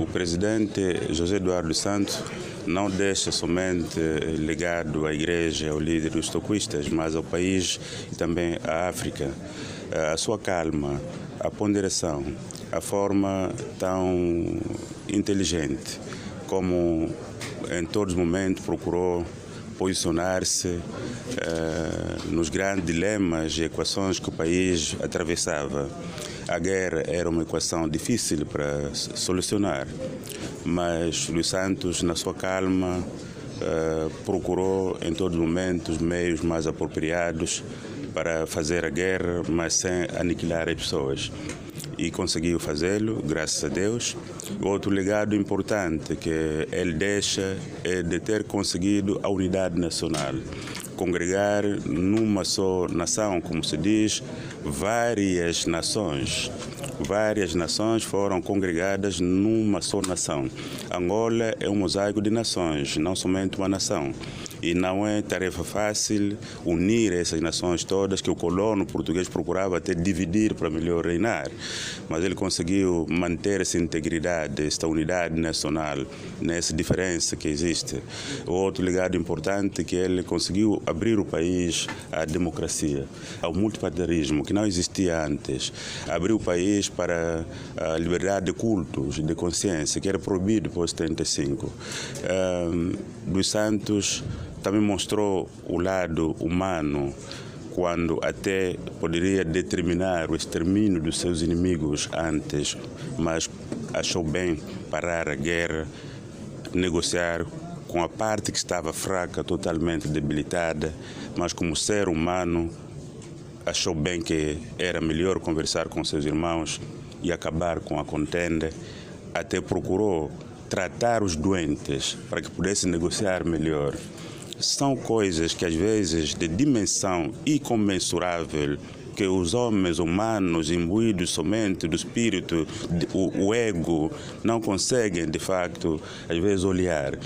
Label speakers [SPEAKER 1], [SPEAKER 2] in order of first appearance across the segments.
[SPEAKER 1] O presidente José Eduardo dos Santos não deixa somente legado à igreja, ao líder dos toquistas, mas ao país e também à África. A sua calma, a ponderação, a forma tão inteligente como em todos os momentos procurou posicionar-se nos grandes dilemas e equações que o país atravessava. A guerra era uma equação difícil para solucionar, mas Luís Santos, na sua calma, procurou em todos os momentos meios mais apropriados para fazer a guerra, mas sem aniquilar as pessoas. E conseguiu fazê-lo, graças a Deus. Outro legado importante que ele deixa é de ter conseguido a unidade nacional. Congregar numa só nação, como se diz, várias nações foram congregadas numa só nação. Angola é um mosaico de nações, não somente uma nação. E não é tarefa fácil unir essas nações todas que o colono português procurava até dividir para melhor reinar. Mas ele conseguiu manter essa integridade, esta unidade nacional, nessa diferença que existe. Outro legado importante é que ele conseguiu abrir o país à democracia, ao multipartidarismo, que não existia antes. Abriu o país para a liberdade de cultos, de consciência, que era proibido por 75. Luís Santos também mostrou o lado humano, quando até poderia determinar o extermínio dos seus inimigos antes, mas achou bem parar a guerra, negociar com a parte que estava fraca, totalmente debilitada, mas como ser humano achou bem que era melhor conversar com seus irmãos e acabar com a contenda, até procurou tratar os doentes para que pudesse negociar melhor. São coisas que às vezes de dimensão incomensurável que os homens humanos imbuídos somente do espírito, o ego, não conseguem de facto às vezes olhar.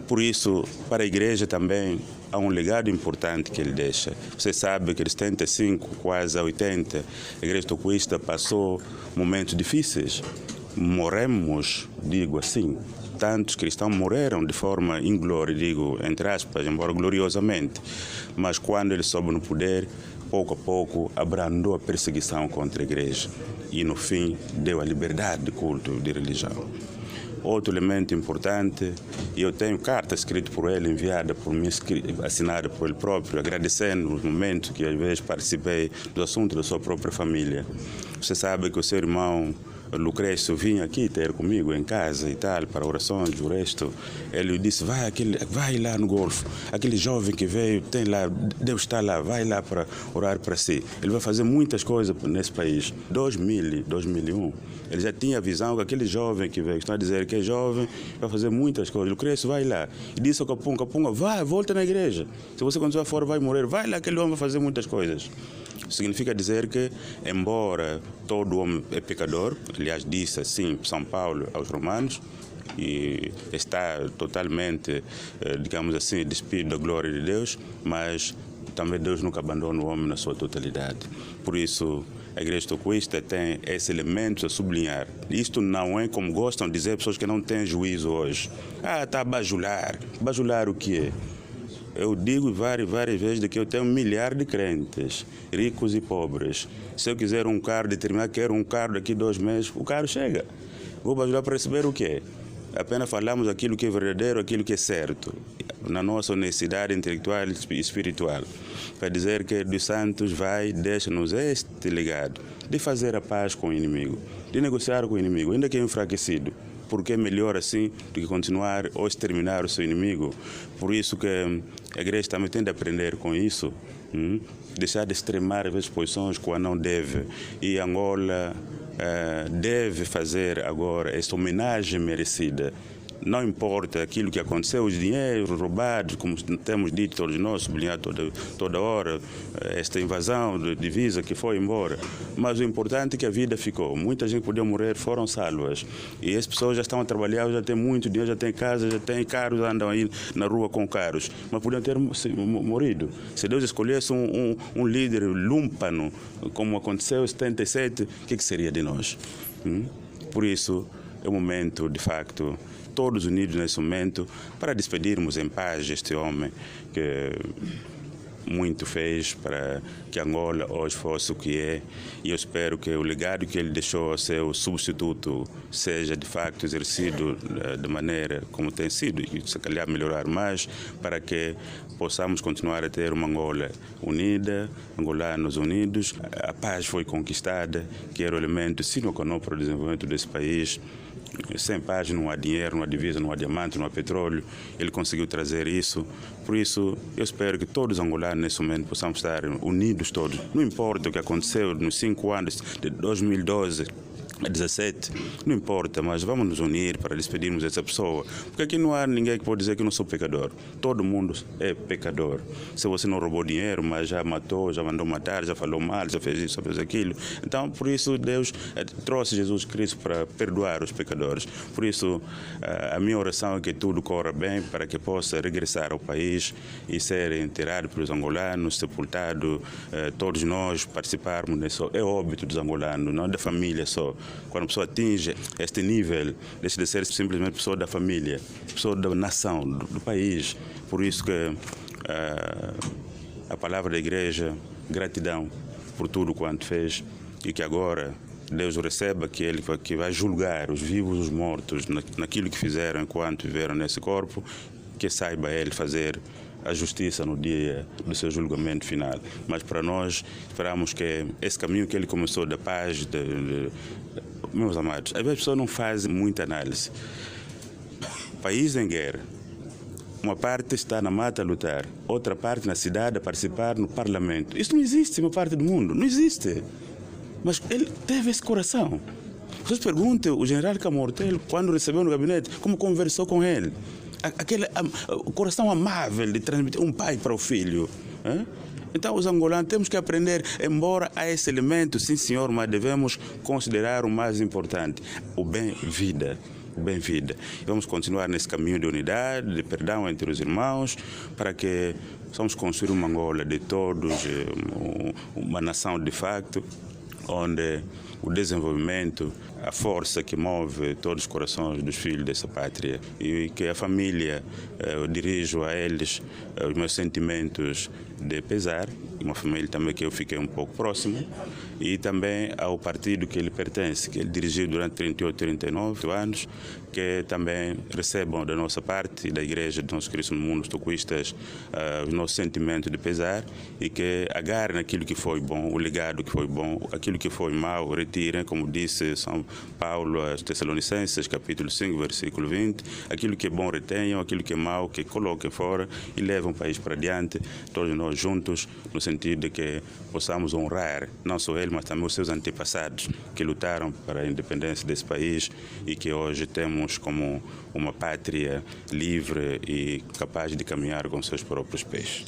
[SPEAKER 1] Por isso, para a igreja também há um legado importante que ele deixa. Você sabe que de 75, quase a 80, a igreja toquista passou momentos difíceis. Morremos, digo assim. Tantos cristãos morreram de forma inglória, digo, entre aspas, embora gloriosamente. Mas quando ele soube no poder, pouco a pouco abrandou a perseguição contra a igreja. E no fim deu a liberdade de culto, de religião. Outro elemento importante, e eu tenho carta escrita por ele, enviada por mim, assinada por ele próprio, agradecendo os momentos que às vezes participei do assunto da sua própria família. Você sabe que o seu irmão Lucrécio vinha aqui ter comigo em casa e tal, para orações, o resto. Ele disse, vai lá no Golfo, aquele jovem que veio, tem lá, Deus está lá, vai lá para orar para si. Ele vai fazer muitas coisas nesse país. 2001, ele já tinha a visão que aquele jovem que veio, está a dizer que é jovem, vai fazer muitas coisas. Lucrécio, vai lá. E disse ao Capunga, volta na igreja. Se você quando estiver fora vai morrer, vai lá, aquele homem vai fazer muitas coisas. Significa dizer que, embora todo homem é pecador, aliás, disse assim São Paulo aos Romanos, e está totalmente, digamos assim, despido da glória de Deus, mas também Deus nunca abandona o homem na sua totalidade. Por isso, a igreja toquista tem esse elemento a sublinhar. Isto não é como gostam de dizer pessoas que não têm juízo hoje. Está a bajular. Bajular o quê? Eu digo várias vezes que eu tenho milhares de crentes, ricos e pobres. Se eu quiser um carro, determinar que quero um carro daqui a 2 meses, o carro chega. Vou bajular para receber o quê? Apenas falamos aquilo que é verdadeiro, aquilo que é certo, na nossa honestidade intelectual e espiritual. Para dizer que dos Santos deixa-nos este legado de fazer a paz com o inimigo, de negociar com o inimigo, ainda que enfraquecido. Porque é melhor assim do que continuar ou exterminar o seu inimigo. Por isso que a igreja também tem de aprender com isso, deixar de extremar as posições quando não deve. E Angola deve fazer agora essa homenagem merecida. Não importa aquilo que aconteceu, os dinheiros roubados, como temos dito todos nós, sublinhado toda hora, esta invasão de divisa que foi embora. Mas o importante é que a vida ficou. Muita gente podia morrer, foram salvas. E as pessoas já estão a trabalhar, já têm muito dinheiro, já têm casa, já têm carros, andam aí na rua com carros. Mas podiam ter morrido. Se Deus escolhesse um líder lúmpano, como aconteceu em 77, o que seria de nós? Por isso, É o momento, de facto, todos unidos nesse momento, para despedirmos em paz este homem que muito fez para que Angola hoje fosse o que é, e eu espero que o legado que ele deixou a seu substituto seja de facto exercido da maneira como tem sido, e se calhar melhorar mais, para que possamos continuar a ter uma Angola unida, angolanos unidos. A paz foi conquistada, que era o elemento sine qua non para o desenvolvimento desse país. Sem paz não há dinheiro, não há divisa, não há diamante, não há petróleo. Ele conseguiu trazer isso. Por isso, eu espero que todos os angolanos nesse momento possamos estar unidos todos. Não importa o que aconteceu nos 5 anos de 2012 a 17, não importa, mas vamos nos unir para despedirmos essa pessoa. Porque aqui não há ninguém que pode dizer que eu não sou pecador. Todo mundo é pecador. Se você não roubou dinheiro, mas já matou, já mandou matar, já falou mal, já fez isso, já fez aquilo. Então, por isso, Deus trouxe Jesus Cristo para perdoar os pecadores. Por isso, a minha oração é que tudo corra bem para que possa regressar ao país e ser enterrado pelos angolanos, sepultado, todos nós participarmos nesse. É óbito dos angolanos, não da família só. Quando a pessoa atinge este nível, deixa de ser simplesmente pessoa da família, pessoa da nação, do país. Por isso que a palavra da igreja, gratidão por tudo quanto fez, e que agora Deus o receba, que Ele que vai julgar os vivos e os mortos naquilo que fizeram enquanto viveram nesse corpo, que saiba Ele fazer a justiça no dia do seu julgamento final. Mas para nós, esperamos que esse caminho que ele começou da paz, meus amados, às vezes as pessoas não fazem muita análise. País em guerra, uma parte está na mata a lutar, outra parte na cidade a participar no parlamento. Isso não existe em uma parte do mundo, não existe. Mas ele teve esse coração. Vocês perguntem o general Camortel, quando recebeu no gabinete, como conversou com ele. Aquele coração amável de transmitir um pai para o filho. Então, os angolanos temos que aprender, embora há esse elemento, sim senhor, mas devemos considerar o mais importante, o bem-vida. O bem-vida. Vamos continuar nesse caminho de unidade, de perdão entre os irmãos, para que possamos construir uma Angola de todos, uma nação de facto, onde o desenvolvimento, a força que move todos os corações dos filhos dessa pátria, e que a família, eu dirijo a eles os meus sentimentos de pesar, uma família também que eu fiquei um pouco próximo, e também ao partido que ele pertence, que ele dirigiu durante 38, 39 anos, que também recebam da nossa parte, da Igreja de Nosso Cristo no Mundo, os toquistas, os nossos sentimentos de pesar, e que agarrem aquilo que foi bom, o legado que foi bom, aquilo que foi mau, retirem, como disse São Paulo aos Tessalonicenses, capítulo 5, versículo 20, aquilo que é bom retenham, aquilo que é mau que coloquem fora e levem o país para diante, todos nós juntos, no sentido de que possamos honrar, não só ele, mas também os seus antepassados, que lutaram para a independência desse país e que hoje temos como uma pátria livre e capaz de caminhar com seus próprios pés.